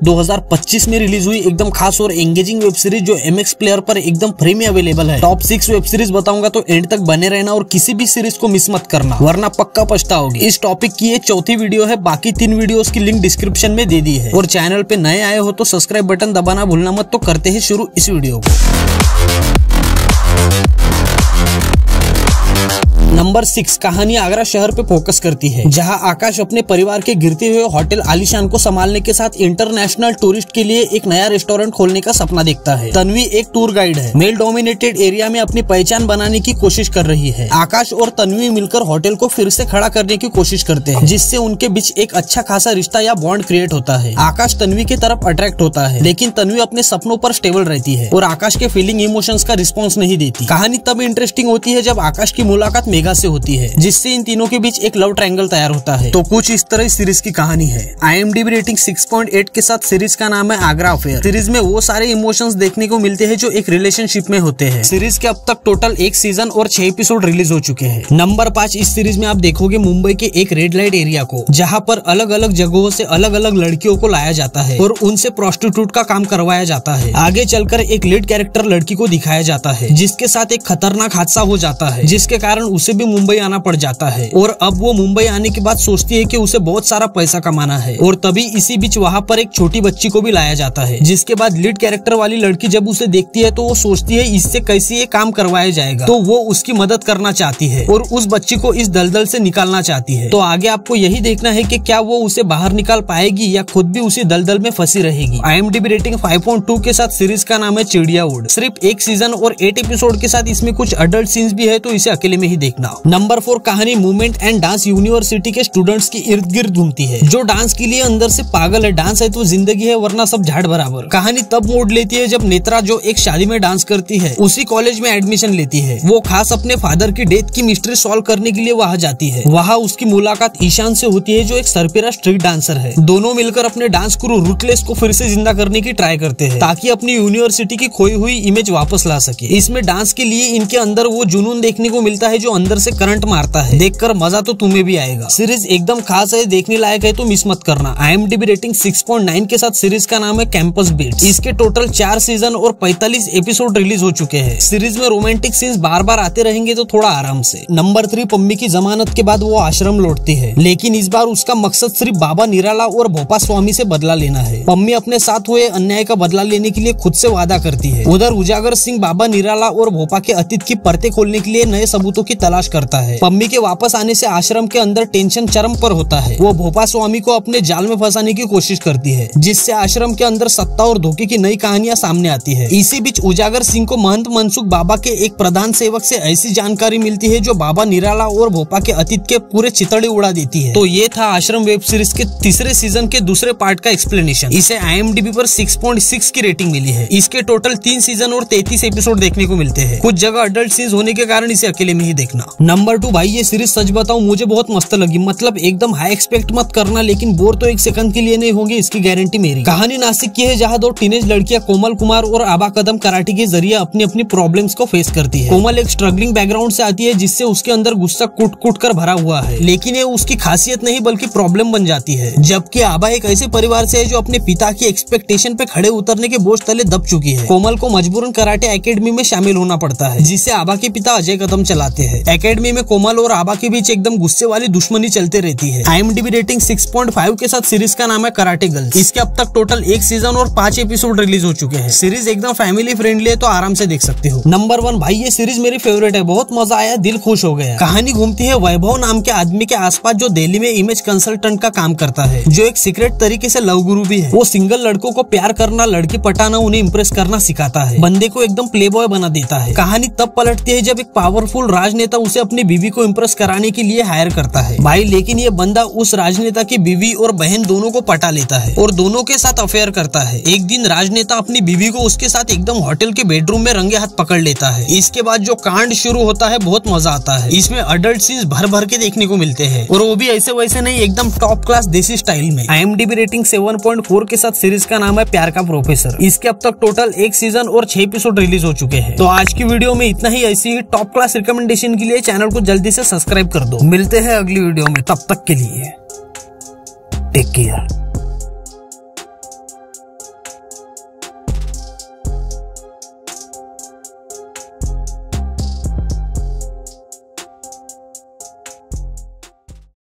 2025 में रिलीज हुई एकदम खास और एंगेजिंग वेब सीरीज जो MX प्लेयर पर एकदम फ्री में अवेलेबल है। टॉप 6 वेब सीरीज बताऊंगा तो एंड तक बने रहना और किसी भी सीरीज को मिस मत करना वरना पक्का पछताओगे। इस टॉपिक की ये चौथी वीडियो है, बाकी 3 वीडियोस की लिंक डिस्क्रिप्शन में दे दी है। और चैनल पे नए आए हो तो सब्सक्राइब बटन दबाना भूलना मत। तो करते हैं शुरू इस वीडियो को। नंबर 6 कहानी आगरा शहर पे फोकस करती है, जहां आकाश अपने परिवार के गिरते हुए होटल आलीशान को संभालने के साथ इंटरनेशनल टूरिस्ट के लिए एक नया रेस्टोरेंट खोलने का सपना देखता है। तन्वी एक टूर गाइड है, मेल डोमिनेटेड एरिया में अपनी पहचान बनाने की कोशिश कर रही है। आकाश और तन्वी मिलकर होटल को फिर से खड़ा करने की कोशिश करते हैं, जिससे उनके बीच एक अच्छा खासा रिश्ता या बॉन्ड क्रिएट होता है। आकाश तन्वी की तरफ अट्रैक्ट होता है, लेकिन तन्वी अपने सपनों पर स्टेबल रहती है और आकाश के फीलिंग इमोशंस का रिस्पॉन्स नहीं देती। कहानी तब इंटरेस्टिंग होती है जब आकाश की मुलाकात मेघा से होती है, जिससे इन तीनों के बीच एक लव ट्रायंगल तैयार होता है। तो कुछ इस तरह सीरीज की कहानी है। IMDb रेटिंग 6.8 के साथ सीरीज का नाम है आगरा अफेयर। सीरीज में वो सारे इमोशंस देखने को मिलते हैं जो एक रिलेशनशिप में होते हैं। सीरीज के अब तक टोटल 1 सीजन और 6 एपिसोड रिलीज हो चुके हैं। नंबर 5 इस सीरीज में आप देखोगे मुंबई के एक रेड लाइट एरिया को, जहाँ पर अलग अलग जगहों से अलग अलग लड़कियों को लाया जाता है और उनसे प्रोस्टिट्यूट का काम करवाया जाता है। आगे चलकर एक लीड कैरेक्टर लड़की को दिखाया जाता है, जिसके साथ एक खतरनाक हादसा हो जाता है, जिसके कारण उसे भी मुंबई आना पड़ जाता है। और अब वो मुंबई आने के बाद सोचती है कि उसे बहुत सारा पैसा कमाना है। और तभी इसी बीच वहाँ पर एक छोटी बच्ची को भी लाया जाता है, जिसके बाद लीड कैरेक्टर वाली लड़की जब उसे देखती है तो वो सोचती है इससे कैसे ये काम करवाया जाएगा, तो वो उसकी मदद करना चाहती है और उस बच्ची को इस दलदल से निकालना चाहती है। तो आगे आपको यही देखना है कि क्या वो उसे बाहर निकाल पाएगी या खुद भी उसी दलदल में फंसी रहेगी। IMDb रेटिंग 5.2 के साथ सीरीज का नाम है चिड़ियावुड। सिर्फ 1 सीजन और 8 एपिसोड के साथ इसमें कुछ अडल्ट सीन्स भी है, तो इसे अकेले में ही देखना। नंबर 4 कहानी मूवमेंट एंड डांस यूनिवर्सिटी के स्टूडेंट्स की इर्द गिर्द घूमती है, जो डांस के लिए अंदर से पागल है। डांस है तो जिंदगी है, वरना सब झाड़ बराबर। कहानी तब मोड़ लेती है जब नेत्रा, जो एक शादी में डांस करती है, उसी कॉलेज में एडमिशन लेती है। वो खास अपने फादर की डेथ की मिस्ट्री सॉल्व करने के लिए वहाँ जाती है। वहाँ उसकी मुलाकात ईशान से होती है, जो एक सरपेरा स्ट्रीट डांसर है। दोनों मिलकर अपने डांस क्रू रूथलेस को फिर से जिंदा करने की ट्राई करते हैं, ताकि अपनी यूनिवर्सिटी की खोई हुई इमेज वापस ला सके। इसमें डांस के लिए इनके अंदर वो जुनून देखने को मिलता है जो अंदर से करंट मारता है। देखकर मजा तो तुम्हें भी आएगा। सीरीज एकदम खास है, देखने लायक है, तो मिस मत करना। IMDb रेटिंग 6.9 के साथ सीरीज का नाम है कैंपस बीट्स। इसके टोटल 4 सीजन और 45 एपिसोड रिलीज हो चुके हैं। सीरीज में रोमांटिक सीन्स बार बार आते रहेंगे, तो थोड़ा आराम से। नंबर 3 पम्मी की जमानत के बाद वो आश्रम लौटती है, लेकिन इस बार उसका मकसद सिर्फ बाबा निराला और भोपा स्वामी से बदला लेना है। पम्मी अपने साथ हुए अन्याय का बदला लेने के लिए खुद से वादा करती है। उधर उजागर सिंह बाबा निराला और भोपा के अतीत की परतें खोलने के लिए नए सबूतों की तलाश करता है। पम्मी के वापस आने से आश्रम के अंदर टेंशन चरम पर होता है। वो भोपा स्वामी को अपने जाल में फंसाने की कोशिश करती है, जिससे आश्रम के अंदर सत्ता और धोखे की नई कहानियां सामने आती है। इसी बीच उजागर सिंह को महंत मनसुख बाबा के एक प्रधान सेवक से ऐसी जानकारी मिलती है जो बाबा निराला और भोपा के अतीत के पूरे चितड़े उड़ा देती है। तो ये था आश्रम वेब सीरीज के तीसरे सीजन के दूसरे पार्ट का एक्सप्लेनेशन। इसे IMDb पर 6.6 की रेटिंग मिली है। इसके टोटल 3 सीजन और 33 एपिसोड देखने को मिलते हैं। कुछ जगह अडल्ट सीन्स होने के कारण इसे अकेले में ही देखना। नंबर 2 भाई, ये सीरीज सच बताऊं मुझे बहुत मस्त लगी। मतलब एकदम हाई एक्सपेक्ट मत करना, लेकिन बोर तो 1 सेकंड के लिए नहीं होंगे, इसकी गारंटी मेरी। कहानी नासिक की है, जहाँ 2 टीनेज लड़कियां कोमल कुमार और आबा कदम कराटे के जरिए अपनी अपनी प्रॉब्लम्स को फेस करती है। कोमल एक स्ट्रगलिंग बैकग्राउंड से आती है, जिससे उसके अंदर गुस्सा कूट कूट कर भरा हुआ है, लेकिन ये उसकी खासियत नहीं बल्कि प्रॉब्लम बन जाती है। जबकि आबा एक ऐसे परिवार से है जो अपने पिता की एक्सपेक्टेशन पे खड़े उतरने के बोझ तले दब चुकी है। कोमल को मजबूरन कराटे एकेडमी में शामिल होना पड़ता है, जिसे आबा के पिता अजय कदम चलाते हैं। एकेडमी में कोमल और आबा के बीच एकदम गुस्से वाली दुश्मनी चलते रहती है। IMDb रेटिंग 6.5 के साथ सीरीज का नाम है कराटे गर्ल्स। इसके अब तक टोटल 1 सीजन और 5 एपिसोड रिलीज हो चुके हैं। सीरीज एकदम फैमिली फ्रेंडली है, तो आराम से देख सकते हो। नंबर 1 भाई, ये सीरीज मेरी फेवरेट है, बहुत मजा आया, दिल खुश हो गया। कहानी घूमती है वैभव नाम के आदमी के आसपास, जो दिल्ली में इमेज कंसल्टेंट का काम करता है, जो एक सीक्रेट तरीके से लव गुरु भी है। वो सिंगल लड़कों को प्यार करना, लड़की पटाना, उन्हें इम्प्रेस करना सिखाता है। बंदे को एकदम प्ले बॉय बना देता है। कहानी तब पलटती है जब एक पावरफुल राजनेता उसे अपनी बीवी को इम्प्रेस कराने के लिए हायर करता है भाई, लेकिन ये बंदा उस राजनेता की बीवी और बहन दोनों को पटा लेता है और दोनों के साथ अफेयर करता है। एक दिन राजनेता अपनी बीवी को उसके साथ एकदम होटल के बेडरूम में रंगे हाथ पकड़ लेता है। इसके बाद जो कांड शुरू होता है बहुत मजा आता है। इसमें अडल्ट सीन्स भर भर के देखने को मिलते हैं, और वो भी ऐसे वैसे नहीं, एकदम टॉप क्लास देसी स्टाइल में। IMDb रेटिंग 7.4 के साथ सीरीज का नाम है प्यार का प्रोफेसर। इसके अब तक टोटल 1 सीजन और 6 एपिसोड रिलीज हो चुके हैं। तो आज की वीडियो में इतना ही। ऐसी ही टॉप क्लास रिकमेंडेशन के लिए चैनल को जल्दी से सब्सक्राइब कर दो। मिलते हैं अगली वीडियो में, तब तक के लिए टेक केयर।